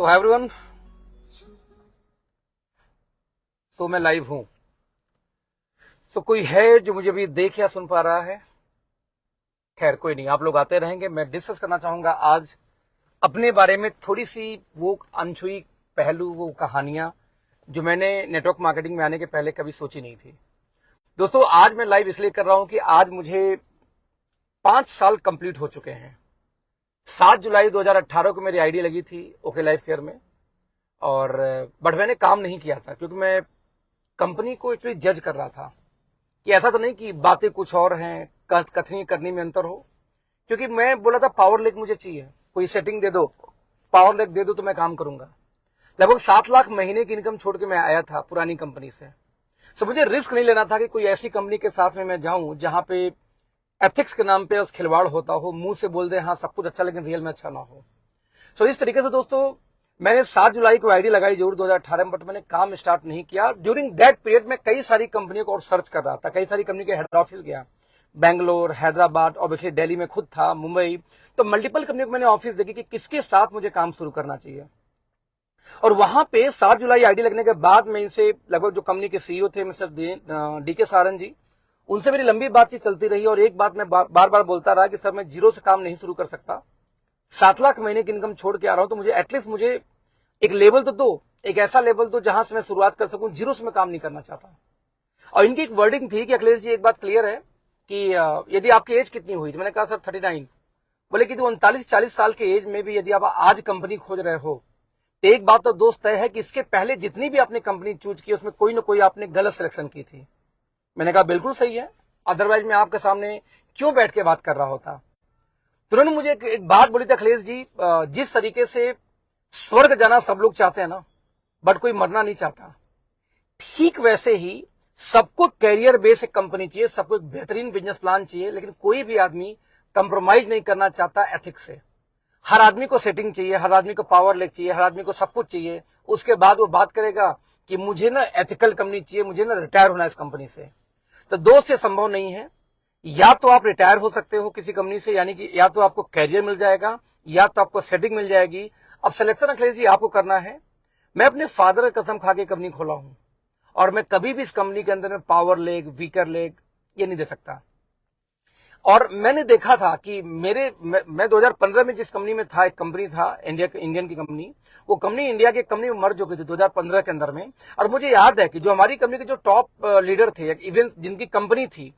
So everyone, तो मैं live हूं। सो कोई है जो मुझे अभी देख या सुन पा रहा है? खैर कोई नहीं, आप लोग आते रहेंगे। मैं डिस्कस करना चाहूंगा आज अपने बारे में थोड़ी सी वो अनछुई पहलू, वो कहानियां जो मैंने नेटवर्क मार्केटिंग में आने के पहले कभी सोची नहीं थी। दोस्तों, आज मैं लाइव इसलिए कर रहा हूं कि आज मुझे 5 साल कंप्लीट हो चुके हैं। 7 जुलाई 2018 को मेरी आईडी लगी थी ओके लाइफ केयर में, और बट मैंने काम नहीं किया था क्योंकि मैं कंपनी को एक्चुअली जज कर रहा था कि ऐसा तो नहीं कि बातें कुछ और हैं, कथनी करने में अंतर हो। क्योंकि मैं बोला था पावर लेक मुझे चाहिए, कोई सेटिंग दे दो, पावर लेक दे दो तो मैं काम करूंगा। लगभग 7 लाख महीने की इनकम छोड़ के मैं आया था पुरानी कंपनी से। सो मुझे रिस्क नहीं लेना था कि कोई ऐसी कंपनी के साथ में मैं जाऊं जहां पे एथिक्स के नाम पे उस खिलवाड़ होता हो, मुंह से बोल दे हाँ सब कुछ अच्छा लेकिन रियल में अच्छा ना हो। सो इस तरीके से दोस्तों मैंने 7 जुलाई को आईडी लगाई जरूर 2018 में, बट मैंने काम स्टार्ट नहीं किया। ड्यूरिंग दैट पीरियड में कई सारी कंपनियों को और सर्च कर रहा था, कई सारी कंपनी के हेड ऑफिस गया, बैंगलोर, हैदराबाद, ऑब्वियसली दिल्ली में खुद था, मुंबई, तो मल्टीपल कंपनियों को मैंने ऑफिस देखी कि किसके साथ मुझे काम शुरू करना चाहिए। और वहां पे 7 जुलाई आईडी लगने के बाद में इनसे लगभग जो कंपनी के सीईओ थे मिस्टर डीके सारन जी, उनसे मेरी लंबी बातचीत चलती रही। और एक बात मैं बार बार बोलता रहा कि सर मैं जीरो से काम नहीं शुरू कर सकता, 7 लाख महीने की इनकम छोड़ के आ रहा हूं, तो मुझे एटलीस्ट मुझे एक लेवल तो दो, एक ऐसा लेवल दो जहां से मैं शुरुआत कर सकूं। जीरो से मैं काम नहीं करना चाहता। और इनकी एक वर्डिंग थी कि अखिलेश जी एक बात क्लियर है कि यदि आपकी एज कितनी हुई, तो मैंने कहा सर 39। बोले कि 39-40 साल के एज में भी यदि आप आज कंपनी खोज रहे हो, तो एक बात तो दोस्त तय है कि इसके पहले जितनी भी आपने कंपनी चूज की उसमें कोई ना कोई आपने गलत सिलेक्शन की थी। मैंने कहा बिल्कुल सही है, अदरवाइज मैं आपके सामने क्यों बैठ के बात कर रहा होता। तो उन्होंने मुझे एक बात बोली थी, अखिलेश जी जिस तरीके से स्वर्ग जाना सब लोग चाहते हैं ना, बट कोई मरना नहीं चाहता, ठीक वैसे ही सबको कैरियर बेस एक कंपनी चाहिए, सबको एक बेहतरीन बिजनेस प्लान चाहिए, लेकिन कोई भी आदमी कंप्रोमाइज नहीं करना चाहता एथिक्स से। हर आदमी को सेटिंग चाहिए, हर आदमी को पावर लेक चाहिए, हर आदमी को सब कुछ चाहिए। उसके बाद वो बात करेगा कि मुझे ना एथिकल कंपनी चाहिए, मुझे ना रिटायर होना है इस कंपनी से। तो दोस्त ये संभव नहीं है। या तो आप रिटायर हो सकते हो किसी कंपनी से, यानी कि या तो आपको कैरियर मिल जाएगा या तो आपको सेटिंग मिल जाएगी। अब सिलेक्शन अखिलेश जी आपको करना है। मैं अपने फादर की कसम खा के कंपनी खोला हूं, और मैं कभी भी इस कंपनी के अंदर में पावर लेग, वीकर लेग ये नहीं दे सकता। और मैंने देखा था कि मैं 2015 में जिस कंपनी में था, एक कंपनी था इंडियन की कंपनी, वो कंपनी इंडिया की कंपनी में मर्ज हो गई थी 2015 के अंदर में। और मुझे याद है कि जो हमारी कंपनी के जो टॉप लीडर थे, इवन जिनकी कंपनी थी,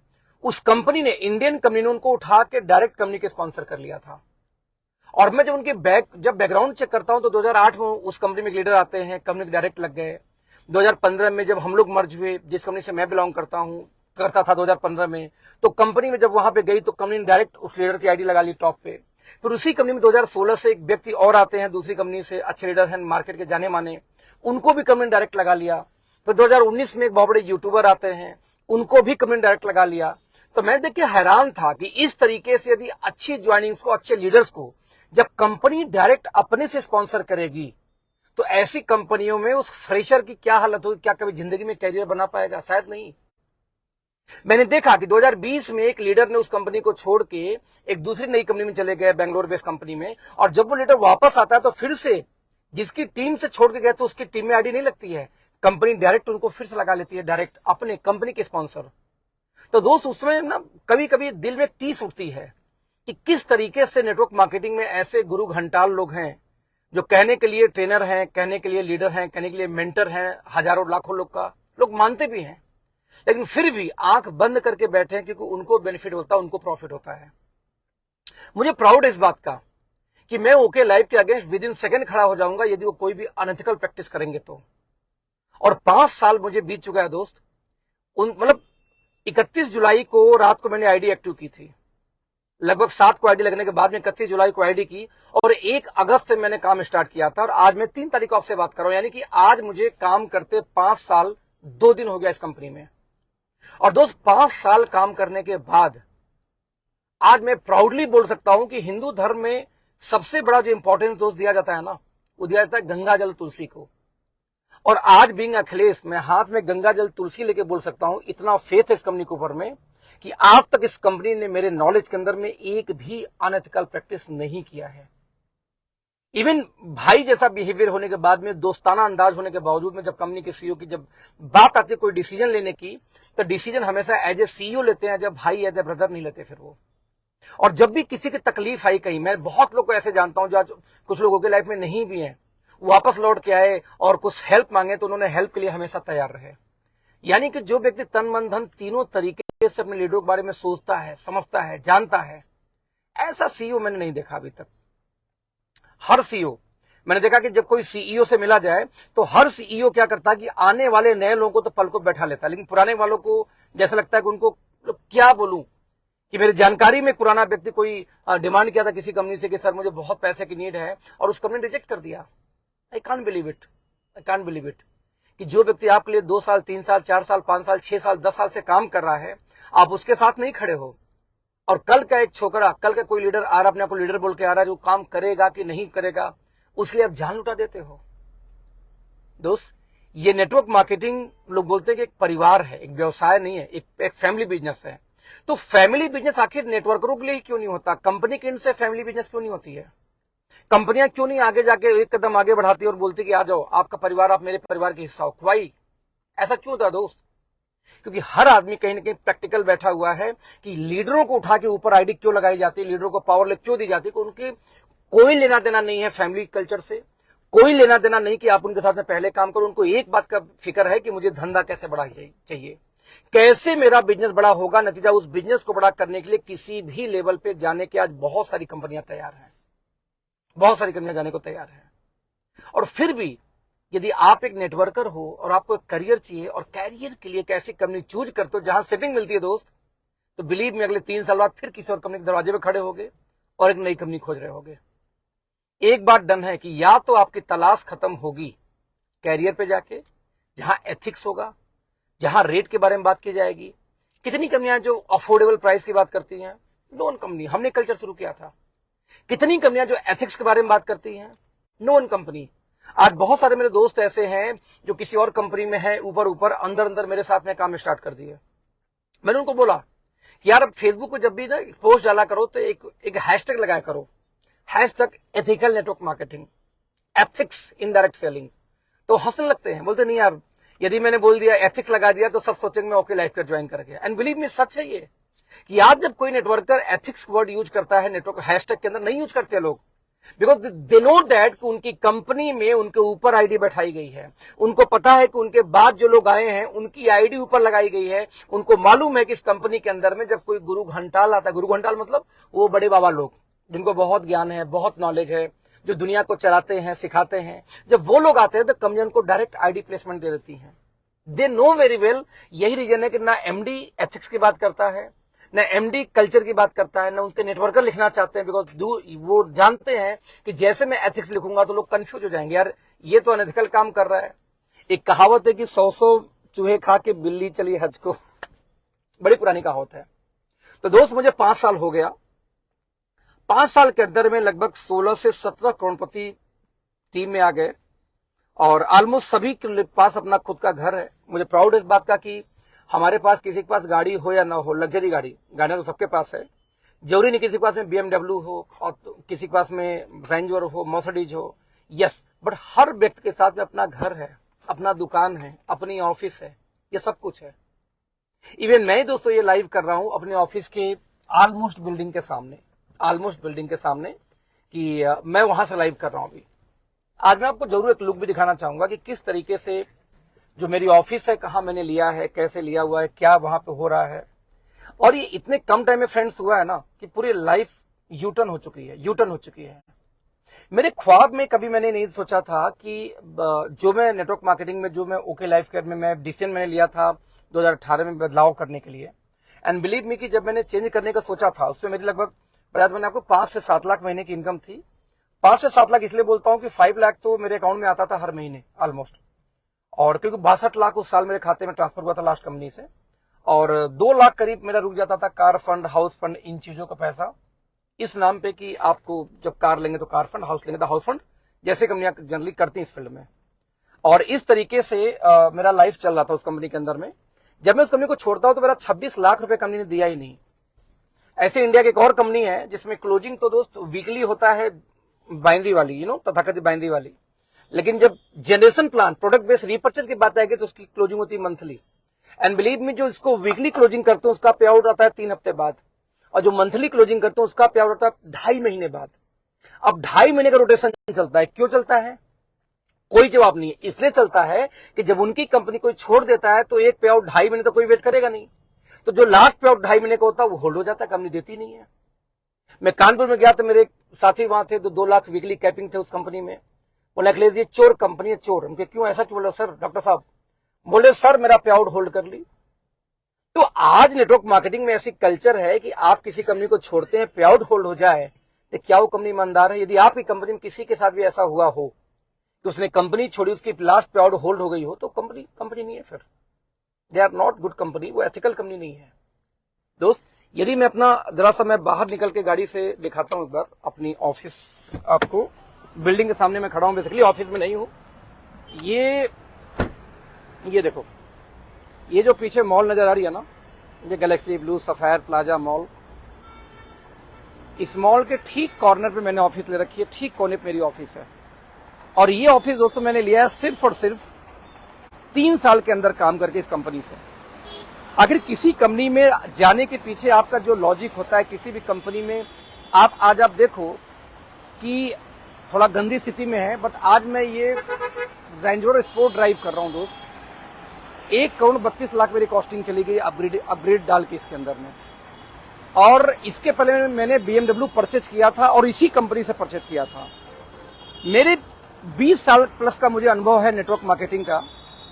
उस कंपनी ने, इंडियन कंपनी ने उनको उठा के डायरेक्ट कंपनी के स्पॉन्सर कर लिया था। और मैं जब उनके बैकग्राउंड चेक करता हूं तो 2008 में उस कंपनी में लीडर आते हैं, कंपनी के डायरेक्ट लग गए। 2015 में जब हम लोग मर्ज हुए, जिस कंपनी से मैं बिलोंग करता था 2015 में, तो कंपनी में जब वहां पे गई तो कंपनी ने डायरेक्ट उस लीडर की आईडी लगा ली टॉप पे। फिर उसी कंपनी में 2016 से एक व्यक्ति और आते हैं दूसरी कंपनी से, अच्छे लीडर हैं, मार्केट के जाने माने, उनको भी कंपनी ने डायरेक्ट लगा लिया। फिर 2019 में एक बहुत बड़े यूट्यूबर आते हैं, उनको भी कंपनी ने डायरेक्ट लगा लिया। तो मैं देख के हैरान था कि इस तरीके से यदि अच्छी ज्वाइनिंग्स को, अच्छे लीडर्स को जब कंपनी डायरेक्ट अपने से स्पॉन्सर करेगी, तो ऐसी कंपनियों में उस फ्रेशर की क्या हालत होगी? क्या कभी जिंदगी में कैरियर बना पाएगा? शायद नहीं। मैंने देखा कि 2020 में एक लीडर ने उस कंपनी को छोड़ के एक दूसरी नई कंपनी में चले गए, बेंगलोर बेस्ड कंपनी में। और जब वो लीडर वापस आता है तो फिर से जिसकी टीम से छोड़ के गए तो उसकी टीम में आईडी नहीं लगती है, कंपनी डायरेक्ट उनको फिर से लगा लेती है, डायरेक्ट अपने कंपनी के स्पॉन्सर। तो दोस्त उसमें ना कभी कभी दिल में टीस उठती है कि किस तरीके से नेटवर्क मार्केटिंग में ऐसे गुरु घंटाल लोग हैं जो कहने के लिए ट्रेनर हैं, कहने के लिए लीडर हैं, कहने के लिए मेंटर हैं, हजारों लाखों लोग मानते भी हैं, लेकिन फिर भी आंख बंद करके बैठे हैं क्योंकि उनको बेनिफिट होता है, उनको प्रॉफिट होता है। मुझे प्राउड है इस बात का कि मैं ओके लाइफ के अगेंस्ट विद इन सेकंड खड़ा हो जाऊंगा यदि वो कोई भी अनएथिकल प्रैक्टिस करेंगे तो। और 5 साल मुझे बीत चुका है दोस्त। मतलब 31 जुलाई को रात को मैंने आईडी एक्टिव की थी, लगभग 7 को आईडी लगने के बाद में 31 जुलाई को आईडी की, और 1 अगस्त से मैंने काम स्टार्ट किया था। और आज मैं 3 तारीख को आपसे बात कर रहा हूं, यानी कि आज मुझे काम करते 5 साल 2 दिन हो गया इस कंपनी में। और दोस्त 5 साल काम करने के बाद आज मैं प्राउडली बोल सकता हूं कि हिंदू धर्म में सबसे बड़ा जो इंपॉर्टेंस दोस्त दिया जाता है ना, वो दिया जाता है गंगा जल तुलसी को। और आज बीइंग अखिलेश, मैं हाथ में गंगा जल तुलसी लेके बोल सकता हूं, इतना फेथ है इस कंपनी के ऊपर में कि आज तक इस कंपनी ने मेरे नॉलेज के अंदर में एक भी अनएथिकल प्रैक्टिस नहीं किया है। इवन भाई जैसा बिहेवियर होने के बाद में, दोस्ताना अंदाज होने के बावजूद में, जब कंपनी के सीईओ की जब बात आती है कोई डिसीजन लेने की, तो डिसीजन हमेशा एज ए सीईओ लेते हैं, जब भाई एज ए ब्रदर नहीं लेते फिर वो। और जब भी किसी की तकलीफ आई कहीं, मैं बहुत लोग को ऐसे जानता हूं जो आज कुछ लोगों के लाइफ में नहीं भी है, वापस लौट के आए और कुछ हेल्प मांगे तो उन्होंने हेल्प के लिए हमेशा तैयार रहे। यानी कि जो व्यक्ति तन मन धन तीनों तरीके से अपने लीडरों के बारे में सोचता है, समझता है, जानता है, ऐसा सीईओ मैंने नहीं देखा अभी तक। हर सीईओ मैंने देखा कि जब कोई सीईओ से मिला जाए तो हर सीईओ क्या करता है कि आने वाले नए लोगों को तो पल को बैठा लेता है, लेकिन पुराने वालों को जैसा लगता है कि उनको क्या बोलूं, कि मेरी जानकारी में पुराना व्यक्ति कोई डिमांड किया था किसी कंपनी से कि सर मुझे बहुत पैसे की नीड है, और उस कंपनी ने रिजेक्ट कर दिया। I can't believe it, I can't believe it कि जो व्यक्ति आपके लिए 2 साल 3 साल 4 साल 5 साल 6 साल 10 साल से काम कर रहा है, आप उसके साथ नहीं खड़े हो, और कल का एक छोकरा, कल का कोई लीडर आ रहा, अपने आप को लीडर बोल के आ रहा है, जो काम करेगा कि नहीं करेगा उसके लिए आप जान लुटा देते हो। दोस्त, ये नेटवर्क मार्केटिंग लोग बोलते हैं कि एक परिवार है, एक व्यवसाय नहीं है, एक फैमिली बिजनेस है। तो फैमिली बिजनेस आखिर नेटवर्करों के लिए क्यों नहीं होता? कंपनी के इनसे फैमिली बिजनेस क्यों नहीं होती है? कंपनियां क्यों नहीं आगे जाके एक कदम आगे बढ़ाती और बोलती कि आ जाओ, आपका परिवार, आप मेरे परिवार के हिस्सा हो? वाई? ऐसा क्यों था दोस्त? क्योंकि हर आदमी कहीं ना कहीं प्रैक्टिकल बैठा हुआ है कि लीडरों को उठा के ऊपर आईडी क्यों लगाई जाती है, लीडरों को पावर क्यों दी जाती है, उनके कोई लेना देना नहीं है फैमिली कल्चर से, कोई लेना देना नहीं कि आप उनके साथ में पहले काम करो। उनको एक बात का फिक्र है कि मुझे धंधा कैसे बढ़ा चाहिए, कैसे मेरा बिजनेस बड़ा होगा। नतीजा, उस बिजनेस को बड़ा करने के लिए किसी भी लेवल पे जाने के आज बहुत सारी कंपनियां तैयार हैं, बहुत सारी कंपनियां जाने को तैयार हैं। और फिर भी यदि आप एक नेटवर्कर हो और आपको एक करियर चाहिए, और कैरियर के लिए एक ऐसी कंपनी चूज करते हो जहां सेटिंग मिलती है दोस्त, तो बिलीव में अगले 3 साल बाद फिर किसी और कंपनी के दरवाजे पे खड़े होगे और एक नई कंपनी खोज रहे होगे। एक बात डन है कि या तो आपकी तलाश खत्म होगी कैरियर पे जाके, जहां एथिक्स होगा, जहां रेट के बारे में बात की जाएगी। कितनी कंपनियां जो अफोर्डेबल प्राइस की बात करती हैं, नोन कंपनी, हमने कल्चर शुरू किया था। कितनी कंपनियां जो एथिक्स के बारे में बात करती हैं, नोन कंपनी। आज बहुत सारे मेरे दोस्त ऐसे हैं जो किसी और कंपनी में है, ऊपर ऊपर अंदर अंदर मेरे साथ में काम स्टार्ट कर दिए। मैंने उनको बोला कि यार अब फेसबुक को जब भी ना पोस्ट डाला करो तो एक हैशटैग लगाया करो, hashtag ethical network marketing, ethics indirect selling. तो हंसने लगते हैं, बोलते नहीं यार, यदि मैंने बोल दिया एथिक्स लगा दिया तो सब सोचेंगे मैं ओके लाइफ ज्वाइन करके। एंड बिलीव मी, सच है ये कि आज जब कोई नेटवर्कर एथिक्स वर्ड यूज करता है नेटवर्क हैशटैग के अंदर, नहीं यूज करते लोग, बिकॉज दे नो दैट कि उनकी कंपनी में उनके ऊपर आईडी बैठाई गई है, उनको पता है कि उनके बाद जो लोग आए हैं उनकी आईडी ऊपर लगाई गई है। उनको मालूम है कि इस कंपनी के अंदर में जब कोई गुरु घंटाल आता है, गुरु घंटाल मतलब वो बड़े बाबा लोग जिनको बहुत ज्ञान है, बहुत नॉलेज है, जो दुनिया को चलाते हैं, सिखाते हैं, जब वो लोग आते हैं तो कंपनी उनको डायरेक्ट आईडी प्लेसमेंट दे देती है। दे नो वेरी वेल, यही रीजन है कि ना एमडी एथिक्स की बात करता है, न एमडी कल्चर की बात करता है, न उनके नेटवर्कर लिखना चाहते हैं, बिकॉज वो जानते हैं कि जैसे मैं एथिक्स लिखूंगा तो लोग कंफ्यूज हो जाएंगे, यार ये तो अनएथिकल काम कर रहा है। एक कहावत है कि 100 चूहे खा के बिल्ली चली हज को, बड़ी पुरानी कहावत है। तो दोस्त, मुझे 5 साल हो गया, 5 साल के अंदर में लगभग 16 से 17 करोड़पति टीम में आ गए, और ऑलमोस्ट सभी के पास अपना खुद का घर है। मुझे प्राउड है इस बात का कि हमारे पास, किसी के पास गाड़ी हो या ना हो, लग्जरी गाड़ियां तो सबके पास है, जरूरी नहीं किसी के पास में BMW हो और किसी के पास में रेंज रोवर हो, मर्सिडीज हो, यस, बट हर व्यक्ति के साथ में अपना घर है, अपना दुकान है, अपनी ऑफिस है, ये सब कुछ है। इवन मैं दोस्तों ये लाइव कर रहा हूं अपने ऑफिस के ऑलमोस्ट बिल्डिंग के सामने, कि मैं वहां से लाइव कर रहा हूं अभी। आज मैं आपको जरूर एक लुक भी दिखाना चाहूंगा कि किस तरीके से जो मेरी ऑफिस है, कहां मैंने लिया है, कैसे लिया हुआ है, क्या वहां पे हो रहा है। और ये इतने कम टाइम में फ्रेंड्स हुआ है ना कि पूरी लाइफ यूटर्न हो चुकी है। मेरे ख्वाब में कभी मैंने नहीं सोचा था कि जो मैं नेटवर्क मार्केटिंग में, जो मैं ओके लाइफ केयर में मैं डिसीजन मैंने लिया था 2018 में बदलाव करने के लिए, एंड बिलीव मी कि जब मैंने चेंज करने का सोचा था उसमें मेरी लगभग, मैंने आपको 5 से 7 लाख महीने की इनकम थी। 5 से 7 लाख इसलिए बोलता हूं कि 5 लाख तो मेरे अकाउंट में आता था हर महीने ऑलमोस्ट, और क्योंकि 62 लाख उस साल मेरे खाते में ट्रांसफर हुआ था लास्ट कंपनी से, और 2 लाख करीब मेरा रुक जाता था कार फंड, हाउस फंड, इन चीजों का पैसा, इस नाम पे कि आपको जब कार लेंगे तो कार फंड, हाउस लेंगे तो हाउस फंड, जैसे कंपनियां जनरली करती हैं इस फील्ड में। और इस तरीके से मेरा लाइफ चल रहा था उस कंपनी के अंदर में। जब मैं उस कंपनी को छोड़ता हूं तो मेरा 26 लाख रुपए कंपनी ने दिया ही नहीं। ऐसे इंडिया की एक और कंपनी है जिसमें क्लोजिंग तो दोस्त वीकली होता है, बाइनरी वाली, तथाकथित बाइनरी वाली। लेकिन जब generation plan product based repurchase की बात आएगी तो उसकी क्लोजिंग होती है मंथली। एंड बिलीव मी, जो इसको वीकली क्लोजिंग करते हैं उसका पे आउट आता है 3 हफ्ते बाद, और जो मंथली क्लोजिंग करते हैं उसका पे आउट आता है 2.5 महीने बाद। अब 2.5 महीने का रोटेशन चलता है। क्यों चलता है? कोई जवाब नहीं है। इसलिए चलता है कि जब उनकी कंपनी कोई छोड़ देता है तो एक पे आउट 2.5 महीने तो कोई वेट करेगा नहीं, तो जो लास्ट पे आउट 2.5 महीने का होता है वो होल्ड हो जाता है, कंपनी देती नहीं है। मैं कानपुर में गया तो मेरे एक साथी वहां थे, तो 2 लाख वीकली कैपिंग थे उस कंपनी में। बोला अखिलेश ये चोर कंपनी है, चोर। उनके क्यों, ऐसा क्यों? बोला सर, डॉक्टर साहब बोले सर मेरा पे आउट होल्ड कर ली। तो आज नेटवर्क मार्केटिंग में ऐसी कल्चर है कि आप किसी कंपनी को छोड़ते हैं, पे आउट होल्ड हो जाए, तो क्या वो कंपनी ईमानदार है? यदि आपकी कंपनी में किसी के साथ भी ऐसा हुआ हो कि उसने कंपनी छोड़ी, उसकी लास्ट पे आउट होल्ड हो गई हो, तो कंपनी नहीं है, फिर they are not good company, वो एथिकल कंपनी नहीं है। दोस्त, यदि मैं अपना जरा सा मैं बाहर निकल के गाड़ी से दिखाता हूं एक बार अपनी ऑफिस, आपको बिल्डिंग के सामने मैं खड़ा हूं, बेसिकली ऑफिस में नहीं हूं। ये देखो, ये जो पीछे मॉल नजर आ रही है ना, ये Galaxy blue sapphire plaza mall, इस मॉल के ठीक कॉर्नर पे मैंने ऑफिस ले रखी है, ठीक कोने पे मेरी ऑफिस है। और ये ऑफिस दोस्तों मैंने लिया है सिर्फ और सिर्फ 3 साल के अंदर काम करके इस कंपनी से। अगर किसी कंपनी में जाने के पीछे आपका जो लॉजिक होता है, किसी भी कंपनी में आज आप देखो कि थोड़ा गंदी स्थिति में है, बट आज मैं ये रेंज रोवर स्पोर्ट ड्राइव कर रहा हूं दोस्त। 1,32,00,000 मेरी कॉस्टिंग चली गई अपग्रेड डाल के इसके अंदर में। और इसके पहले मैंने BMW परचेज किया था और इसी कंपनी से परचेज किया था। मेरे 20 साल प्लस का मुझे अनुभव है नेटवर्क मार्केटिंग का,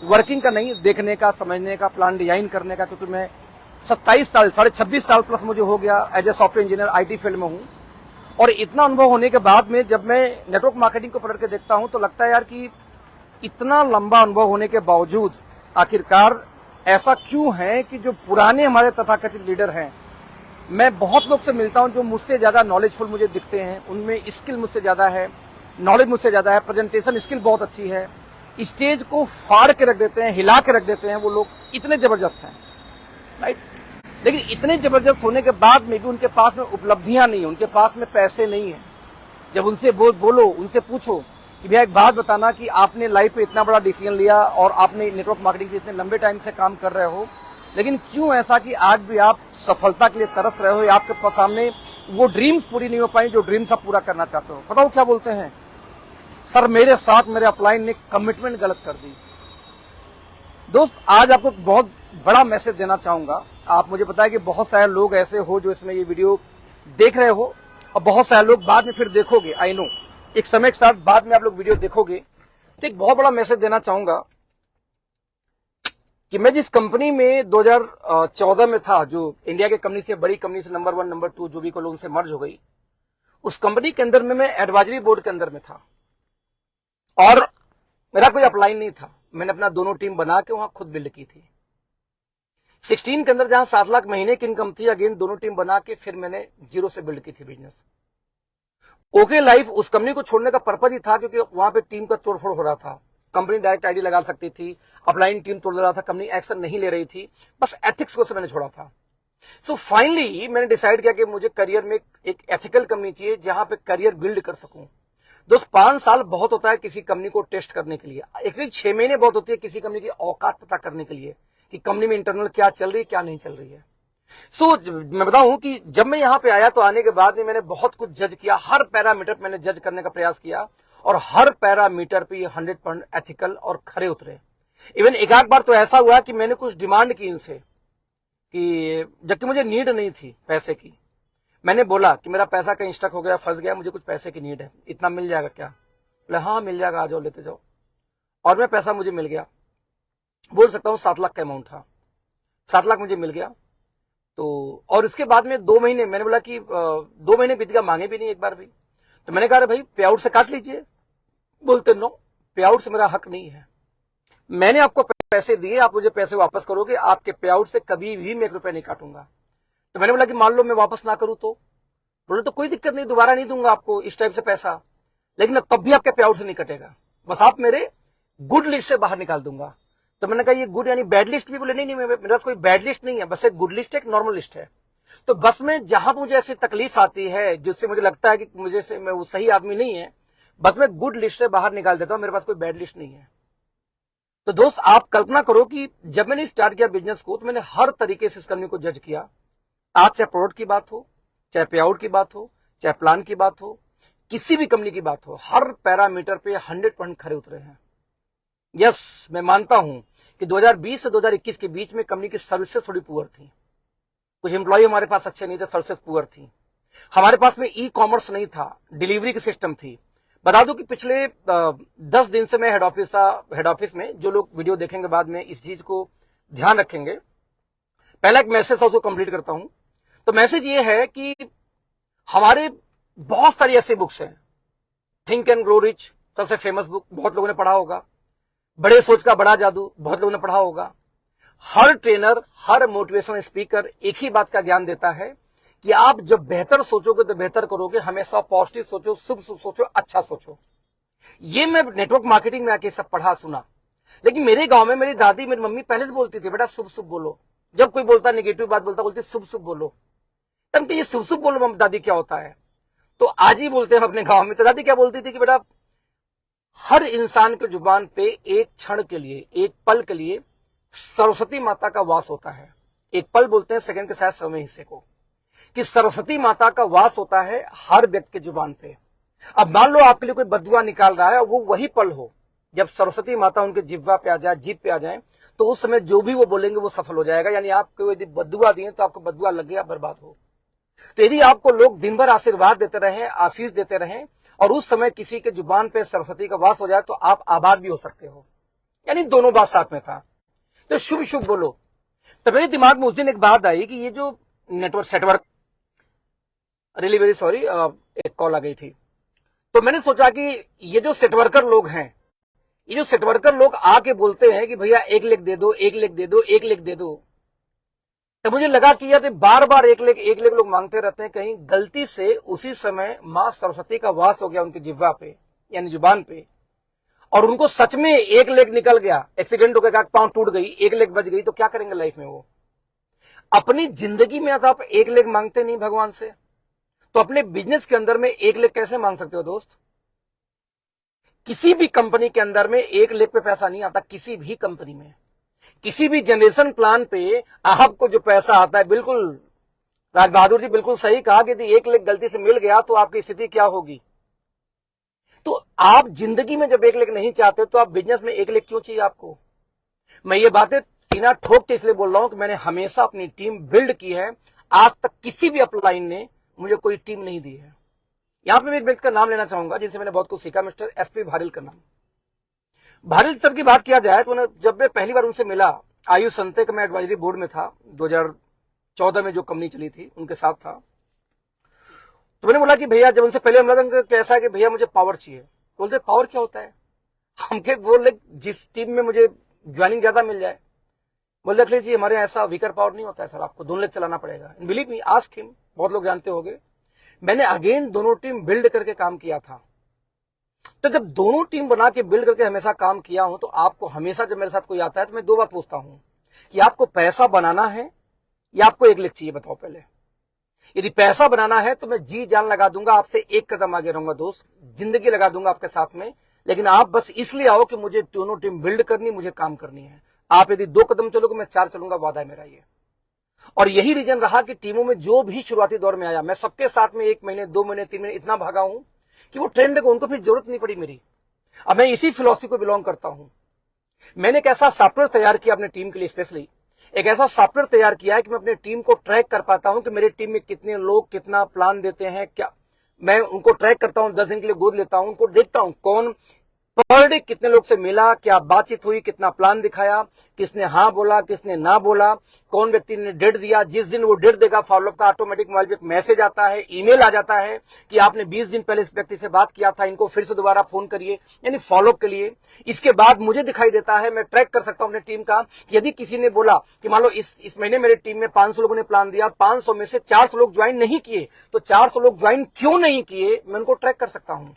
वर्किंग का नहीं, देखने का, समझने का, प्लान डिजाइन करने का, क्योंकि मैं 27 साल 26 साल प्लस मुझे हो गया as a software engineer, IT field में हूं। और इतना अनुभव होने के बाद में जब मैं नेटवर्क मार्केटिंग को पढ़ के देखता हूं तो लगता है यार कि इतना लंबा अनुभव होने के बावजूद आखिरकार ऐसा क्यों है कि जो पुराने हमारे तथाकथित लीडर हैं, मैं बहुत लोग से मिलता हूं जो मुझसे ज्यादा नॉलेजफुल मुझे दिखते हैं, उनमें स्किल मुझसे ज्यादा है, नॉलेज मुझसे ज्यादा है, प्रेजेंटेशन स्किल बहुत अच्छी है, स्टेज को फाड़ के रख देते हैं, हिला के रख देते हैं, वो लोग इतने जबरदस्त हैं, राइट। लेकिन इतने जबरदस्त होने के बाद में भी उनके पास में उपलब्धियां नहीं है, उनके पास में पैसे नहीं है। जब उनसे बोलो, उनसे पूछो कि भैया एक बात बताना कि आपने लाइफ में इतना बड़ा डिसीजन लिया और आपने नेटवर्क मार्केटिंग के इतने लंबे टाइम से काम कर रहे हो, लेकिन क्यों ऐसा कि आज भी आप सफलता के लिए तरस रहे हो, या आपके सामने वो ड्रीम्स पूरी नहीं हो पाई जो ड्रीम्स आप पूरा करना चाहते हो? बताओ क्या बोलते हैं, सर मेरे साथ मेरे अपलाइन ने कमिटमेंट गलत कर दी। दोस्त, आज आपको बहुत बड़ा मैसेज देना चाहूंगा। आप मुझे पता है कि बहुत सारे लोग ऐसे हो जो इसमें ये वीडियो देख रहे हो, और बहुत सारे लोग बाद में फिर देखोगे, आई नो एक समय के साथ बाद में आप लोग वीडियो देखोगे, तो एक बहुत बड़ा मैसेज देना चाहूंगा कि मैं जिस कंपनी में 2014 में था, जो इंडिया के कंपनी से, बड़ी कंपनी से, नंबर 1 नंबर 2 जो भी को लोगों से मर्ज हो गई, उस कंपनी के अंदर में मैं एडवाइजरी बोर्ड के अंदर में था और मेरा कोई अपलाइन नहीं था। मैंने अपना दोनों टीम बना के वहां खुद बिल्ड की थी। 16 के अंदर जहां 7 लाख महीने की इनकम थी, अगेन दोनों टीम बना के फिर मैंने 0 से बिल्ड की थी बिजनेस। ओके लाइफ उस कंपनी को छोड़ने का पर्पज ही था क्योंकि वहां पे टीम का तोड़फोड़ हो रहा था। कंपनी डायरेक्ट आईडी लगा सकती थी, अपलाइन टीम तोड़ रहा था, कंपनी एक्शन नहीं ले रही थी, बस एथिक्स को से मैंने छोड़ा था। सो फाइनली मैंने डिसाइड किया कि मुझे करियर में एक एथिकल कंपनी चाहिए जहां पे करियर बिल्ड कर सकूं। दोस्त, 5 साल बहुत होता है किसी कंपनी को टेस्ट करने के लिए, एक्चुअली 6 महीने बहुत होती है किसी कंपनी की औकात पता करने के लिए कि कंपनी में इंटरनल क्या चल रही है, क्या नहीं चल रही है। मैं बताऊं कि जब मैं यहां पे आया तो आने के बाद में मैंने बहुत कुछ जज किया, हर पैरामीटर मैंने जज करने का प्रयास किया और हर पैरामीटर पे 100% एथिकल और खरे उतरे। इवन एक आध बार तो ऐसा हुआ कि मैंने कुछ डिमांड की इनसे कि जबकि मुझे नीड नहीं थी पैसे की। मैंने बोला कि मेरा पैसा कहीं स्टक हो गया, फंस गया, मुझे कुछ पैसे की नीड है, इतना मिल जाएगा क्या? बोले हाँ मिल जाएगा, आ जाओ लेते जाओ। और मैं पैसा मुझे मिल गया, बोल सकता हूँ 7 लाख का अमाउंट था, 7 लाख मुझे मिल गया। तो और इसके बाद में 2 महीने मैंने बोला कि 2 महीने बीत गया, मांगे भी नहीं एक बार भी। तो मैंने कहा भाई पे आउट से काट लीजिए। बोलते नो, पे आउट से मेरा हक नहीं है, मैंने आपको पैसे दिए, आप मुझे पैसे वापस करोगे, आपके पे आउट से कभी भी मैं 1 रुपया नहीं काटूंगा। तो मैंने बोला कि मान लो मैं वापस ना करूं तो? बोले तो कोई दिक्कत नहीं, दोबारा नहीं दूंगा आपको इस टाइप से पैसा, लेकिन तब भी आपके पे आउट से नहीं कटेगा, बस आप मेरे गुड लिस्ट से बाहर निकाल दूंगा। तो मैंने कहा ये गुड यानी बैड लिस्ट भी? बोले नहीं, मेरे पास कोई बैड लिस्ट नहीं है, बस एक गुड लिस्ट है, एक नॉर्मल लिस्ट है। तो बस में जहां मुझे ऐसी तकलीफ आती है जिससे मुझे लगता है कि मुझे से मैं वो सही आदमी नहीं है, बस मैं गुड लिस्ट से बाहर निकाल देता हूं, मेरे पास कोई बैड लिस्ट नहीं है। तो दोस्त आप कल्पना करो कि जब मैंने स्टार्ट किया बिजनेस को तो मैंने हर तरीके से इस कंपनी को जज किया। आज चाहे प्रोडक्ट की बात हो, चाहे पे आउट की बात हो, चाहे प्लान की बात हो, किसी भी कंपनी की बात हो, हर पैरामीटर पे 100% खरे उतरे हैं। यस, मैं मानता हूं कि 2020 से 2021 के बीच में कंपनी की सर्विसेज थोड़ी पुअर थी, कुछ एम्प्लॉय हमारे पास अच्छे नहीं थे, सर्विसेज पुअर थी, हमारे पास में ई कॉमर्स नहीं था, डिलीवरी की सिस्टम थी। बता दूं कि पिछले 10 दिन से मैं हेड ऑफिस में, जो लोग वीडियो देखेंगे बाद में इस चीज को ध्यान रखेंगे, पहला एक मैसेज था उसको कंप्लीट करता हूं। तो मैसेज ये है कि हमारे बहुत सारी ऐसी बुक्स हैं, थिंक एंड ग्रो रिच सबसे फेमस बुक, बहुत लोगों ने पढ़ा होगा, बड़े सोच का बड़ा जादू बहुत लोगों ने पढ़ा होगा। हर ट्रेनर, हर मोटिवेशनल स्पीकर एक ही बात का ज्ञान देता है कि आप जब बेहतर सोचोगे तो बेहतर करोगे, हमेशा पॉजिटिव सोचो, शुभ शुभ सोचो, अच्छा सोचो। ये मैं नेटवर्क मार्केटिंग में आके सब पढ़ा सुना, लेकिन मेरे गांव में मेरी दादी, मेरी मम्मी पहले से बोलती थी, बेटा शुभ शुभ बोलो, जब कोई बोलता नेगेटिव बात बोलता बोलती शुभ शुभ बोलो। तब ये शुभ शुभ बोलो दादी क्या होता है, तो आज ही बोलते हैं अपने गांव में। तो दादी क्या बोलती थी कि बेटा हर इंसान के जुबान पे एक क्षण के लिए, एक पल के लिए सरस्वती माता का वास होता है। एक पल बोलते हैं सेकंड के शायद 100वें हिस्से को, कि सरस्वती माता का वास होता है हर व्यक्ति के जुबान पे। अब मान लो आपके लिए कोई बदुआ निकाल रहा है और वो वही पल हो जब सरस्वती माता उनके जिह्वा पे आ जाए, जीभ पे आ जाए, तो उस समय जो भी वो बोलेंगे वो सफल हो जाएगा। यानी आपको यदि बदुआ दिए तो आपको बदुआ लग गया, बर्बाद हो। तो यदि आपको लोग दिन भर आशीर्वाद देते रहे, आशीष देते रहे, और उस समय किसी के जुबान पे सरस्वती का वास हो जाए तो आप आबाद भी हो सकते हो। यानी दोनों बात साथ में था। तो शुभ शुभ बोलो। तो मेरे दिमाग में उस दिन एक बात आई कि ये जो सेटवर्क, रियली वेरी सॉरी, एक कॉल आ गई थी। तो मैंने सोचा कि ये जो सेटवर्कर लोग हैं, ये जो सेटवर्कर लोग आके बोलते हैं कि भैया 1 लाख दे दो, 1 लाख दे दो, 1 लाख दे दो, तो मुझे लगा कि यार बार बार 1 लाख लोग मांगते रहते हैं, कहीं गलती से उसी समय मां सरस्वती का वास हो गया उनकी जिह्वा पे, यानी जुबान पे, और उनको सच में 1 लाख निकल गया, एक्सीडेंट हो गया, पांव टूट गई, 1 लाख बच गई, तो क्या करेंगे लाइफ में वो? अपनी जिंदगी में तो आप 1 लाख मांगते नहीं भगवान से, तो अपने बिजनेस के अंदर में 1 लाख कैसे मांग सकते हो दोस्त? किसी भी कंपनी के अंदर में 1 लाख पे पैसा नहीं आता, किसी भी कंपनी में, किसी भी जनरेशन प्लान पे आपको जो पैसा आता है, बिल्कुल राज बहादुर जी बिल्कुल सही कहा कि यदि 1 लाख गलती से मिल गया तो आपकी स्थिति क्या होगी। तो आप जिंदगी में जब 1 लाख नहीं चाहते तो आप बिजनेस में 1 लाख क्यों चाहिए आपको? मैं ये बातें सीना ठोक के इसलिए बोल रहा हूं कि मैंने हमेशा अपनी टीम बिल्ड की है, आज तक किसी भी अपलाइन ने मुझे कोई टीम नहीं दी है। यहां पे मैं एक व्यक्ति का नाम लेना चाहूंगा जिनसे मैंने बहुत कुछ सीखा, मिस्टर एसपी भारिल का नाम। भारिल सर की बात किया जाए तो जब मैं पहली बार उनसे मिला, आयुष संते का मैं एडवाइजरी बोर्ड में था, 2014 में जो कंपनी चली थी उनके साथ था। तो मैंने बोला कि भैया, जब उनसे पहले मिला कैसा है कि भैया मुझे पावर चाहिए। बोलते पावर क्या होता है? हमके बोले जिस टीम में मुझे ज्वाइनिंग ज्यादा मिल जाए। बोले अखिलेश जी हमारे ऐसा वीकर पावर नहीं होता है सर, आपको 2 लाख चलाना पड़ेगा। बिलीव मी, आस्क हिम, बहुत लोग जानते होंगे। मैंने अगेन दोनों टीम बिल्ड करके काम किया था। तो जब दोनों टीम बना के बिल्ड करके हमेशा काम किया हूं, तो आपको हमेशा जब मेरे साथ कोई आता है तो मैं 2 बात पूछता हूं कि आपको पैसा बनाना है या आपको 1 लाख चाहिए, बताओ पहले। यदि पैसा बनाना है तो मैं जी जान लगा दूंगा, आपसे 1 कदम आगे रहूंगा दोस्त, जिंदगी लगा दूंगा आपके साथ में। लेकिन आप बस इसलिए आओ कि मुझे दोनों टीम बिल्ड करनी, मुझे काम करनी है। आप यदि 2 कदम चलोगे मैं 4 चलूंगा, वादा है मेरा ये। और यही रीजन रहा कि टीमों में जो भी शुरुआती दौर में आया, मैं सबके साथ में 1 महीने, 2 महीने, 3 महीने इतना भागा हूं कि वो ट्रेंड को उनको फिर जरूरत नहीं पड़ी मेरी। अब मैं इसी फिलॉसफी को बिलोंग करता हूं। मैंने एक ऐसा सॉफ्टवेयर तैयार किया अपने टीम के लिए, स्पेशली एक ऐसा सॉफ्टवेयर तैयार किया है कि मैं अपने टीम को ट्रैक कर पाता हूं कि मेरे टीम में कितने लोग कितना प्लान देते हैं, क्या मैं उनको ट्रैक करता हूं, 10 दिन के लिए गोद लेता हूं, उनको देखता हूं कौन पर डे कितने लोग से मिला, क्या बातचीत हुई, कितना प्लान दिखाया, किसने हाँ बोला, किसने ना बोला, कौन व्यक्ति ने डेट दिया। जिस दिन वो डेट देगा फॉलोअप का ऑटोमेटिक मोबाइल पे एक मैसेज आता है, ईमेल आ जाता है कि आपने 20 दिन पहले इस व्यक्ति से बात किया था, इनको फिर से दोबारा फोन करिए, यानी फॉलोअप के लिए। इसके बाद मुझे दिखाई देता है, मैं ट्रैक कर सकता हूं अपनी टीम का कि यदि किसी ने बोला कि मान लो इस महीने मेरी टीम में 500 लोगों ने प्लान दिया, 500 में से 400 लोग ज्वाइन नहीं किए, तो 400 लोग ज्वाइन क्यों नहीं किए, मैं उनको ट्रैक कर सकता हूं।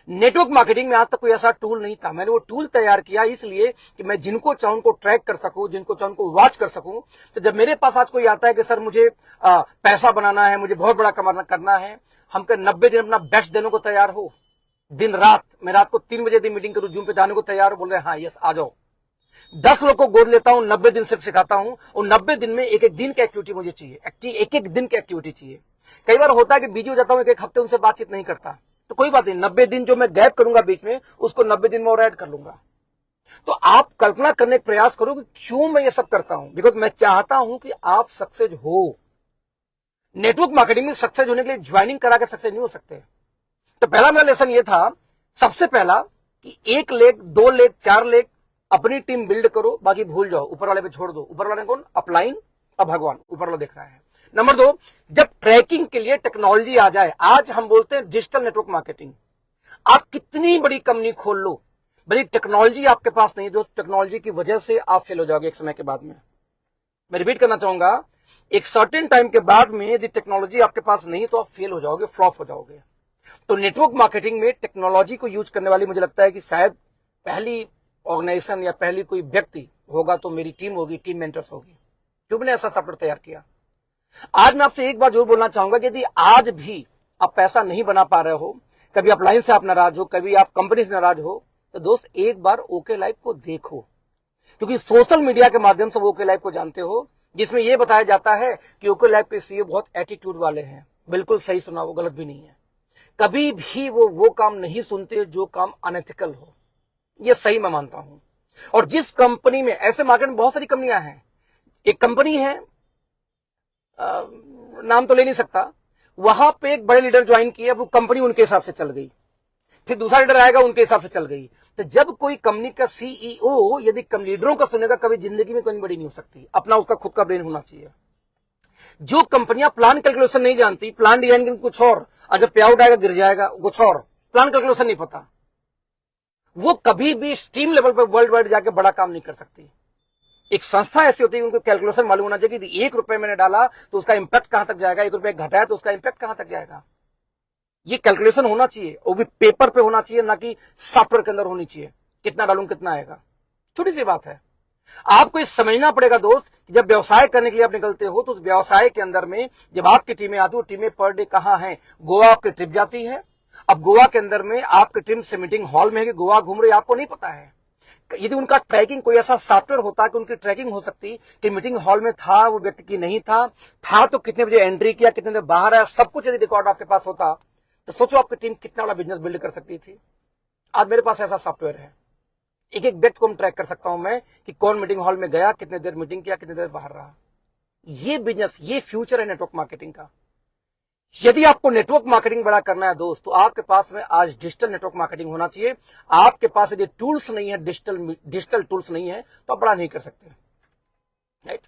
नेटवर्क मार्केटिंग में आज तक कोई ऐसा टूल नहीं था। मैंने वो टूल तैयार किया इसलिए कि मैं जिनको चाहूं उनको ट्रैक कर सकूं, जिनको चाहूं उनको वॉच कर सकूं। तो जब मेरे पास आज कोई आता है कि सर मुझे पैसा बनाना है, मुझे बहुत बड़ा कमाना करना है, हम 90 दिन अपना बेस्ट देने को तैयार हो, दिन रात, मैं रात को 3 बजे दिन मीटिंग करूं, जूम पे जाने को तैयार हो, बोल रहे हाँ यस आ जाओ, 10 लोग को गोद लेता हूं, 90 दिन सिर्फ सिखाता हूं, और 90 दिन में एक एक दिन की एक्टिविटी मुझे चाहिए, एक एक दिन की एक्टिविटी चाहिए। कई बार होता है कि बिजी हो जाता हूं, एक हफ्ते उनसे बातचीत नहीं करता, तो कोई बात नहीं, 90 दिन जो मैं गैप करूंगा बीच में, उसको 90 दिन में और ऐड कर लूंगा। तो आप कल्पना करने का प्रयास करो कि क्यों मैं ये सब करता हूं, बिकॉज मैं चाहता हूं कि आप सक्सेस हो। नेटवर्क मार्केटिंग में सक्सेस होने के लिए ज्वाइनिंग करा के सक्सेस नहीं हो सकते। तो पहला मेरा लेसन ये था, सबसे पहला, कि 1 लेग 2 लेग 4 लेग अपनी टीम बिल्ड करो, बाकी भूल जाओ, ऊपर वाले पे छोड़ दो। ऊपर वाले कौन? अपलाइन, अब भगवान ऊपर वाला देख रहा है। नंबर 2, जब ट्रैकिंग के लिए टेक्नोलॉजी आ जाए, आज हम बोलते हैं डिजिटल नेटवर्क मार्केटिंग, आप कितनी बड़ी कंपनी खोल लो, बड़ी टेक्नोलॉजी आपके पास नहीं, जो टेक्नोलॉजी की वजह से आप फेल हो जाओगे एक समय के बाद में। मैं रिपीट करना चाहूंगा, एक सर्टेन टाइम के बाद में यदि टेक्नोलॉजी आपके पास नहीं तो आप फेल हो जाओगे, फ्लॉप हो जाओगे। तो नेटवर्क मार्केटिंग में टेक्नोलॉजी को यूज करने वाली मुझे लगता है कि शायद पहली ऑर्गेनाइजेशन या पहली कोई व्यक्ति होगा तो मेरी टीम होगी, टीम मेंटर्स होगी, क्यों मैंने ऐसा सॉफ्टवेयर तैयार किया। आज मैं आपसे एक बात जरूर बोलना चाहूंगा कि यदि आज भी आप पैसा नहीं बना पा रहे हो, कभी अपलाइन से आप नाराज हो, कभी आप कंपनी से नाराज हो, तो दोस्त एक बार ओके लाइफ को देखो, क्योंकि सोशल मीडिया के माध्यम से ओके लाइफ को जानते हो, जिसमें यह बताया जाता है कि ओके लाइफ के सीईओ बहुत एटीट्यूड वाले हैं। बिल्कुल सही सुना, वो गलत भी नहीं है। कभी भी वो काम नहीं सुनते जो काम अनएथिकल हो, ये सही मैं मानता हूं। और जिस कंपनी में, ऐसे मार्केट में बहुत सारी कंपनियां हैं, एक कंपनी है, नाम तो ले नहीं सकता, वहां पे एक बड़े लीडर ज्वाइन किए, वो कंपनी उनके हिसाब से चल गई, फिर दूसरा लीडर आएगा उनके हिसाब से चल गई। तो जब कोई कंपनी का सीईओ यदि लीडरों का सुनेगा, कभी जिंदगी में कोई बड़ी नहीं हो सकती। अपना उसका खुद का ब्रेन होना चाहिए। जो कंपनियां प्लान कैलकुलेशन नहीं जानती, प्लान डिजाइन कुछ और जब पे आउट आएगा गिर जाएगा कुछ और, प्लान कैलकुलेशन नहीं पता, वो कभी भी स्ट्रीम लेवल पर वर्ल्ड वाइड जाके बड़ा काम नहीं कर सकती। एक संस्था ऐसी होती है, उनको कैलकुलेशन मालूम होना चाहिए कि 1 रुपए मैंने डाला तो उसका इंपैक्ट कहां तक जाएगा, 1 रुपए घटाया तो उसका इंपैक्ट कहां तक जाएगा। ये कैलकुलेशन होना चाहिए, वो भी पेपर पे होना चाहिए, ना कि सॉफ्टवेयर के अंदर होनी चाहिए। कितना डालूं कितना आएगा, छोटी सी बात है। आपको ये समझना पड़ेगा दोस्त कि जब व्यवसाय करने के लिए आप निकलते हो, तो व्यवसाय के अंदर में जब आपकी टीमें आती हो, टीमें पर डे कहां है, गोवा आपकी ट्रिप जाती है। अब गोवा के अंदर में आपकी टीम से मीटिंग हॉल में है कि गोवा घूम रही है, आपको नहीं पता है। यदि उनका ट्रैकिंग कोई ऐसा सॉफ्टवेयर होता कि उनकी ट्रैकिंग हो सकती कि मीटिंग हॉल में था वो व्यक्ति की नहीं था तो कितने बजे एंट्री किया, कितने बजे बाहर आया, सब कुछ यदि रिकॉर्ड आपके पास होता, तो सोचो आपकी टीम कितना बड़ा बिजनेस बिल्ड कर सकती थी। आज मेरे पास ऐसा सॉफ्टवेयर है, एक एक व्यक्ति को हम ट्रैक कर सकता हूं मैं कि कौन मीटिंग हॉल में गया, कितने देर मीटिंग किया, कितने देर बाहर रहा। ये बिजनेस, ये फ्यूचर है नेटवर्क मार्केटिंग का। यदि आपको नेटवर्क मार्केटिंग बड़ा करना है दोस्त, तो आपके पास में आज डिजिटल नेटवर्क मार्केटिंग होना चाहिए। आपके पास यदि टूल्स नहीं है, डिजिटल टूल्स नहीं है, तो आप बड़ा नहीं कर सकते, राइट।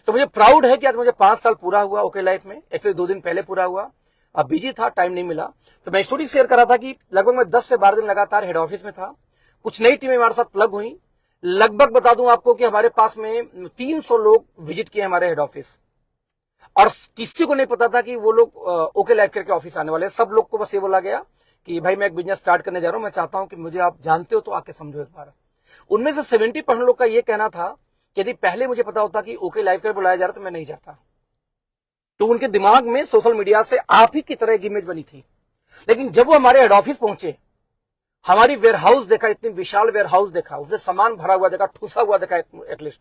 तो मुझे प्राउड है कि आज मुझे 5 साल पूरा हुआ ओके लाइफ में। एक्चुअली 2 दिन पहले पूरा हुआ, अब बिजी था, टाइम नहीं मिला। तो मैं स्टोरी शेयर कर रहा था कि लगभग मैं 10 से 12 दिन लगातार हेड ऑफिस में था। कुछ नई टीमें हमारे साथ प्लग हुई। लगभग बता दूं आपको कि हमारे पास में 300 लोग विजिट किए हमारे हेड ऑफिस, और किसी को नहीं पता था कि वो लोग ओके लाइफ करके ऑफिस आने वाले। सब लोग को बस ये बोला गया कि भाई मैं एक बिजनेस स्टार्ट करने जा रहा हूं, मैं चाहता हूं कि मुझे आप जानते हो तो आके समझो एक बार। उनमें से 70% लोग का ये कहना था कि यदि पहले मुझे पता होता कि ओके लाइफ करके बुलाया जा रहा तो मैं नहीं जाता। तो उनके दिमाग में सोशल मीडिया से आप ही की तरह एक इमेज बनी थी। लेकिन जब वो हमारे हेड ऑफिस पहुंचे, हमारी वेयर हाउस देखा, इतनी विशाल वेयर हाउस देखा, उसमें सामान भरा हुआ देखा, ठूसा हुआ देखा एटलीस्ट।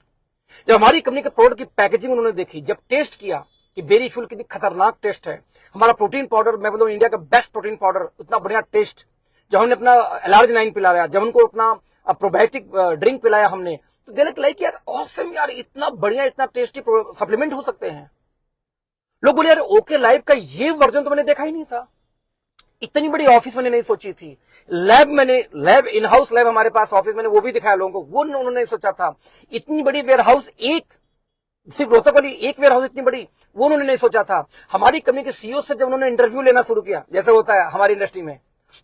जब हमारी कंपनी के प्रोडक्ट की पैकेजिंग उन्होंने देखी, जब टेस्ट किया कि बेरी फ्यूल कितनी खतरनाक टेस्ट है, हमारा प्रोटीन पाउडर, मैं बोलूं इंडिया का बेस्ट प्रोटीन पाउडर, इतना बढ़िया टेस्ट, जब हमने अपना LRG9 पिलाया, जब उनको अपना प्रोबायोटिक ड्रिंक पिलाया हमने, तो दे लाइक यार ऑसम, यार इतना बढ़िया, इतना टेस्टी सप्लीमेंट हो सकते हैं। लोग बोले यार ओके लाइफ का ये वर्जन तो मैंने देखा ही नहीं था। इतनी बड़ी ऑफिस मैंने नहीं सोची थी। लैब इन हाउस लैब हमारे पास ऑफिस, मैंने वो भी दिखाया लोगों को, वो उन्होंने नहीं सोचा था। इतनी बड़ी वेयर हाउस, एक सिर्फ रोहतक वाली एक वेयर हाउस इतनी बड़ी, वो उन्होंने नहीं सोचा था। हमारी कंपनी के सीईओ से जब उन्होंने इंटरव्यू लेना शुरू किया, जैसे होता है हमारी इंडस्ट्री में,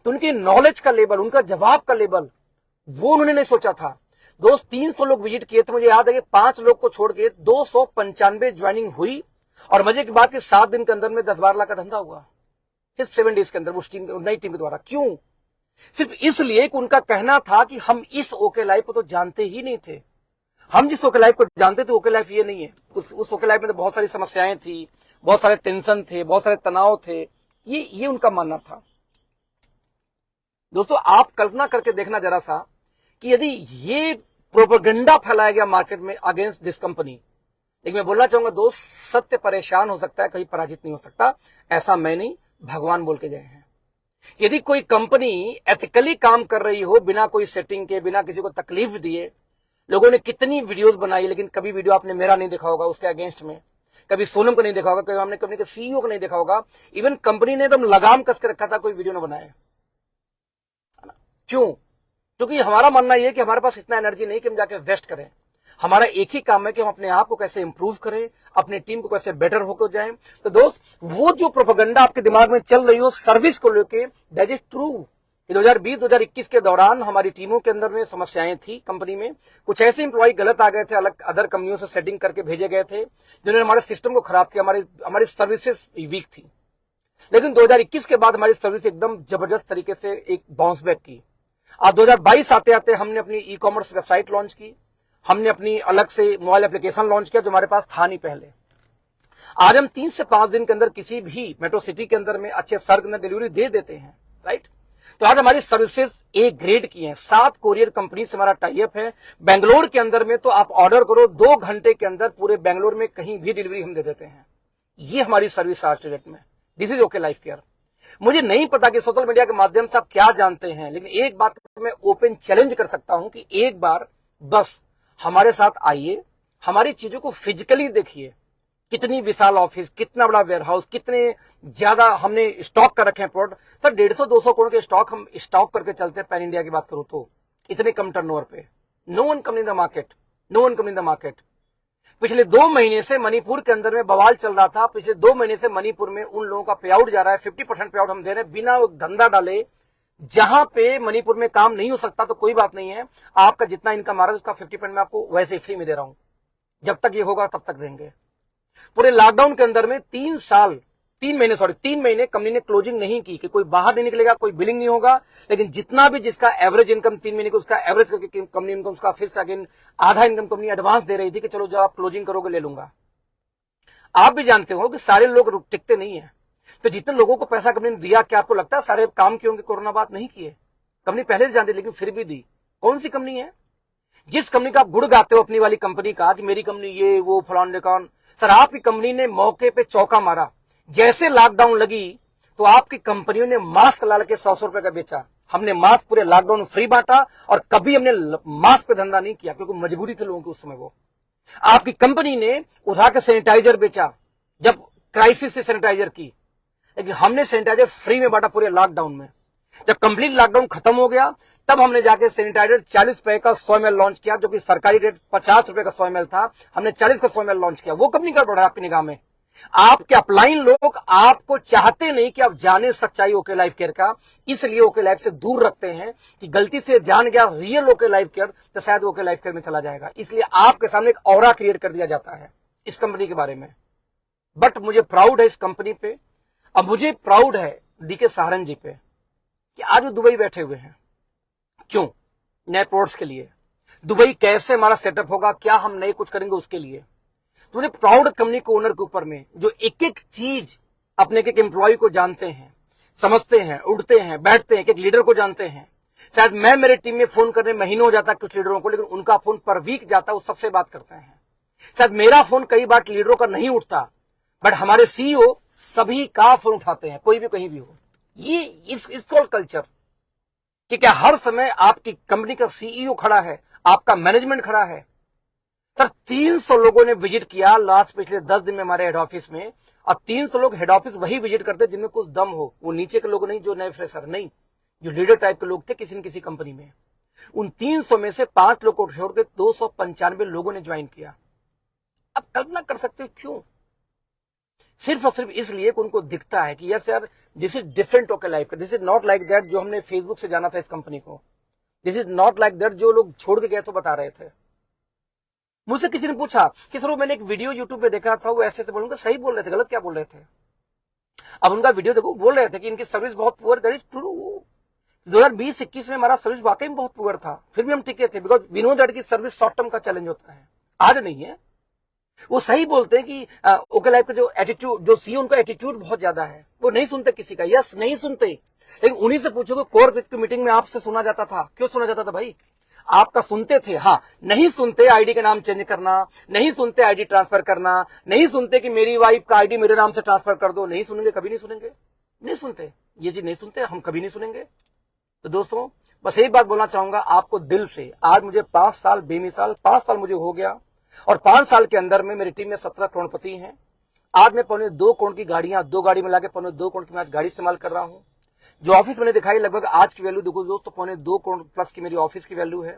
तो उनकी नॉलेज का लेवल, उनका जवाब का लेवल, वो उन्होंने नहीं सोचा था। दोस्त 300 लोग विजिट किए थे, मुझे याद है कि 5 लोग को छोड़ के 295 ज्वाइनिंग हुई। और मजे की बात कि 7 दिन के अंदर में 10-12 लाख का धंधा हुआ, सिर्फ 7 डेज के अंदर, उस टीम, नई टीम के द्वारा। क्यों? सिर्फ इसलिए कि उनका कहना था कि हम इस ओके लाइफ को तो जानते ही नहीं थे। हम जिस ओके लाइफ को जानते थे ओके लाइफ ये नहीं है। उस ओके लाइफ में तो बहुत सारी समस्याएं थी, बहुत सारे टेंशन थे, बहुत सारे तनाव थे। ये उनका मानना था। दोस्तों, आप कल्पना करके देखना जरा सा कि यदि ये प्रोपेगेंडा फैलाया गया मार्केट में अगेंस्ट दिस कंपनी, लेकिन मैं बोलना चाहूंगा दोस्त, सत्य परेशान हो सकता है, कहीं पराजित नहीं हो सकता। ऐसा मैं नहीं, भगवान बोल के गए हैं। यदि कोई कंपनी एथिकली काम कर रही हो, बिना कोई सेटिंग के, बिना किसी को तकलीफ दिए, लोगों ने कितनी वीडियोस बनाई, लेकिन कभी वीडियो आपने मेरा नहीं देखा होगा उसके अगेंस्ट में, कभी सोनम को नहीं देखा होगा, कभी हमने कंपनी के सीईओ को नहीं देखा होगा। इवन कंपनी ने एकदम लगाम कस के रखा था कोई वीडियो न बनाए। क्यों? क्योंकि हमारा मानना यह है कि हमारे पास इतना एनर्जी नहीं कि हम जाके वेस्ट करें। हमारा एक ही काम है कि हम अपने आप को कैसे इंप्रूव करें, अपनी टीम को कैसे बेटर होकर जाएं। तो दोस्त, वो जो प्रोपेगेंडा आपके दिमाग में चल रही हो सर्विस को लेके, दैट इज ट्रू। 2020-2021 के दौरान हमारी टीमों के अंदर में समस्याएं थी। कंपनी में कुछ ऐसे इंप्लॉय गलत आ गए थे, अलग अदर कंपनियों से सेटिंग करके भेजे गए थे, जिन्होंने हमारे सिस्टम को खराब किया। हमारी सर्विसेज वीक थी। लेकिन 2021 के बाद हमारी सर्विस एकदम जबरदस्त तरीके से एक बाउंस बैक की। आज 2022 आते आते हमने अपनी ई कॉमर्स वेबसाइट लॉन्च की, हमने अपनी अलग से मोबाइल एप्लीकेशन लॉन्च किया जो हमारे पास था नहीं पहले। आज हम 3 से 5 दिन के अंदर किसी भी मेट्रो सिटी के अंदर में अच्छे शहर के अंदर डिलीवरी दे देते हैं, राइट। तो आज हमारी सर्विसेज ए ग्रेड की हैं। 7 कोरियर कंपनी से हमारा टाई अप है। बेंगलोर के अंदर में तो आप ऑर्डर करो, 2 घंटे के अंदर पूरे बेंगलोर में कहीं भी डिलीवरी हम दे देते हैं। ये हमारी सर्विस आज के डेट में। This is okay life care. मुझे नहीं पता कि सोशल मीडिया के माध्यम से आप क्या जानते हैं, लेकिन एक बात मैं ओपन चैलेंज कर सकता हूं कि एक बार बस हमारे साथ आइए, हमारी चीजों को फिजिकली देखिए। कितनी विशाल ऑफिस, कितना बड़ा वेयरहाउस, कितने ज्यादा हमने स्टॉक कर रखे हैं प्रोडक्ट। सर 150-200 करोड़ के स्टॉक हम स्टॉक करके चलते हैं। पैन इंडिया की बात करूं तो इतने कम टर्नओवर पे no one company in the market, no one company in the market. पिछले 2 महीने से मणिपुर के अंदर में बवाल चल रहा था। पिछले 2 महीने से मणिपुर में उन लोगों का पे आउट जा रहा है, 50% पे आउट हम दे रहे हैं बिना धंधा डाले। जहां पे मणिपुर में काम नहीं हो सकता तो कोई बात नहीं है, आपका जितना इनकम आ रहा है उसका 50% मैं आपको वैसे ही फ्री में दे रहा हूं। जब तक ये होगा तब तक देंगे। पूरे लॉकडाउन के अंदर में 3 महीने कंपनी ने क्लोजिंग नहीं की कि कोई बाहर नहीं निकलेगा, कोई बिलिंग नहीं होगा। लेकिन जितना भी जिसका एवरेज इनकम 3 महीने को उसका एवरेज करके कंपनी इनकम उसका फिर से अगेन आधा इनकम कंपनी एडवांस दे रही थी कि चलो जब आप क्लोजिंग करोगे ले लूंगा। आप भी जानते हो कि सारे लोग टिकते नहीं है। तो जितने लोगों को पैसा कंपनी ने दिया, क्या आपको लगता है सारे काम किए होंगे? कोरोना बात नहीं किए, कंपनी पहले से जानती, लेकिन फिर भी दी। कौन सी कंपनी है? जिस कंपनी का आप गुड़ गाते हो अपनी वाली कंपनी का कि मेरी कंपनी ये वो फलान ढिकान, सर आपकी कंपनी ने मौके पे चौका मारा। जैसे लॉकडाउन लगी तो आपकी कंपनियों ने मास्क ला के 100 रुपए का बेचा। हमने मास्क पूरे लॉकडाउन में फ्री बांटा और कभी हमने मास्क पे धंधा नहीं किया क्योंकि मजबूरी थी लोगों की उस समय। वो आपकी कंपनी ने उठा के सैनिटाइजर बेचा जब क्राइसिस से सैनिटाइजर की, लेकिन हमने सैनिटाइजर फ्री में बांटा पूरे लॉकडाउन में। जब कंप्लीट लॉकडाउन खत्म हो गया तब हमने जाके सैनिटाइजर 40 रुपए का 100 ml लॉन्च किया, जो कि सरकारी रेट 50 रुपए का 100 ml था। हमने 40 का 100 ml लॉन्च किया। वो कंपनी का बढ़ा आपकी निगाह में। आपके अपलाइन लोग आपको चाहते नहीं कि आप जाने सच्चाई ओके लाइफ केयर का, इसलिए ओके लाइफ से दूर रखते हैं कि गलती से जान गया रियल ओके लाइफ केयर तो शायद ओके लाइफ केयर में चला जाएगा। इसलिए आपके सामने एक ऑरा क्रिएट कर दिया जाता है इस कंपनी के बारे में। बट मुझे प्राउड है इस कंपनी पे, अब मुझे प्राउड है डीके सहारण जी पे कि आज वो दुबई बैठे हुए हैं। क्यों? नए प्रोडक्ट्स के लिए। दुबई कैसे हमारा सेटअप होगा, क्या हम नए कुछ करेंगे उसके लिए। तो मुझे प्राउड कंपनी को ओनर के ऊपर में जो एक एक चीज अपने एक एम्प्लॉय को जानते हैं, समझते हैं, उठते हैं, बैठते हैं, एक लीडर को जानते हैं। शायद मैं मेरे टीम में फोन करने महीनों हो जाता कुछ लीडरों को, लेकिन उनका फोन पर वीक जाता, वो सबसे बात करते हैं। शायद मेरा फोन कई बार लीडरों का नहीं उठता, बट हमारे सीईओ सभी का फोन उठाते हैं, कोई भी कहीं भी हो। ये इट्स ऑल कल्चर कि क्या हर समय आपकी कंपनी का सीईओ खड़ा है, आपका मैनेजमेंट खड़ा है। सर 300 लोगों ने विजिट किया लास्ट पिछले 10 दिन में हमारे हेड ऑफिस में, और 300 लोग हेड ऑफिस वही विजिट करते जिनमें कुछ दम हो। वो नीचे के लोग नहीं, जो नए फ्रेशर नहीं, जो लीडर टाइप के लोग थे किसी न किसी कंपनी में। उन 300 में से 5 लोग को छोड़ के 295 लोगों ने ज्वाइन किया। अब कल्पना कर सकते हो क्यों? सिर्फ और सिर्फ इसलिए कि उनको दिखता है कि यस यार this is different okay life. This is not like that जो हमने फेसबुक से जाना था इस कंपनी को। This is not like that जो लोग छोड़ के गए तो बता रहे थे। मुझसे किसी ने पूछा कि सर मैंने एक वीडियो यूट्यूब पे देखा था, वो ऐसे से बोलूंगा, सही बोल रहे थे, गलत क्या बोल रहे थे? अब उनका वीडियो देखो, बोल रहे थे कि इनकी सर्विस बहुत पुअर। That is true. 2020-21 में हमारा सर्विस वाकई में बहुत पुअर था, फिर भी हम टिके थे, बिकॉज वी नो दैट की सर्विस शॉर्ट टर्म का चैलेंज होता है, आज नहीं है। वो सही बोलते हैं कि ओके लाइफ का जो एटीट्यूड, जो सी उनका एटीट्यूड बहुत ज्यादा है, वो नहीं सुनते किसी का, यस नहीं सुनते। लेकिन उन्हीं से पूछोगे कोर की मीटिंग में आपसे सुना जाता था, क्यों सुना जाता था भाई? आपका सुनते थे, हाँ। नहीं सुनते आईडी का नाम चेंज करना, नहीं सुनते आईडी ट्रांसफर करना, नहीं सुनते कि मेरी वाइफ का आईडी मेरे नाम से ट्रांसफर कर दो, नहीं सुनेंगे, कभी नहीं सुनेंगे, नहीं सुनते, ये चीज नहीं सुनते, हम कभी नहीं सुनेंगे। तो दोस्तों बस एक बात बोलना चाहूंगा आपको दिल से, आज मुझे 5 साल बेमिसाल 5 साल मुझे हो गया, और 5 साल के अंदर में मेरी टीम में 17 करोड़पति हैं। आज मैं 2.25 करोड़ की गाड़ियां, 2 गाड़ी मिला के 2.25 करोड़ की मैं आज गाड़ी इस्तेमाल कर रहा हूं। जो ऑफिस मैंने दिखाई लगभग आज की वैल्यू देखो तो 2.25 करोड़ प्लस की मेरी ऑफिस की वैल्यू है,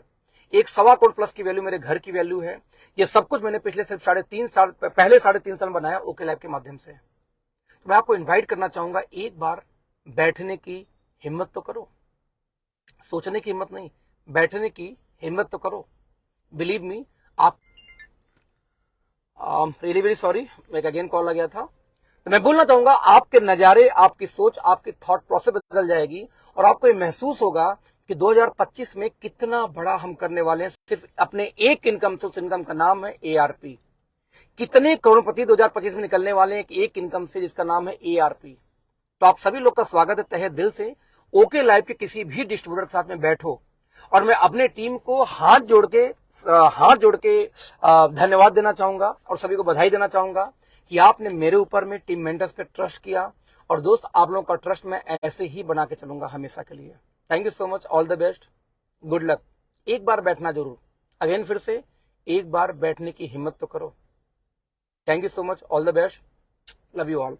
1.25 करोड़ प्लस की वैल्यू मेरे घर की वैल्यू है। ये सब कुछ मैंने पिछले सिर्फ 3.5 साल, पहले 3.5 साल बनाया ओके लाइफ के माध्यम से। तो मैं आपको इन्वाइट करना चाहूंगा, एक बार बैठने की हिम्मत तो करो, सोचने की हिम्मत नहीं, बैठने की हिम्मत तो करो। बिलीव मी, आप रियली वेरी सॉरी, एक अगेन कॉल आ गया था। तो मैं बोलना चाहूंगा आपके नजारे, आपकी सोच, आपकी थॉट प्रोसेस बदल जाएगी, और आपको ये महसूस होगा कि 2025 में कितना बड़ा हम करने वाले हैं, सिर्फ अपने एक इनकम से। उस इनकम का नाम है ARP। कितने करोड़पति 2025 में निकलने वाले हैं एक इनकम से, जिसका नाम है ARP। तो आप सभी लोग का स्वागत है तहे दिल से। ओके लाइफ के किसी भी डिस्ट्रीब्यूटर के साथ में बैठो, और मैं अपने टीम को हाथ जोड़ के धन्यवाद देना चाहूंगा, और सभी को बधाई देना चाहूंगा कि आपने मेरे ऊपर में, टीम मेंबर्स पे ट्रस्ट किया। और दोस्त, आप लोगों का ट्रस्ट मैं ऐसे ही बना के चलूंगा हमेशा के लिए। Thank you so much, all the best, good luck. एक बार बैठना जरूर, अगेन फिर से एक बार बैठने की हिम्मत तो करो। Thank you so much, all the best, love you all.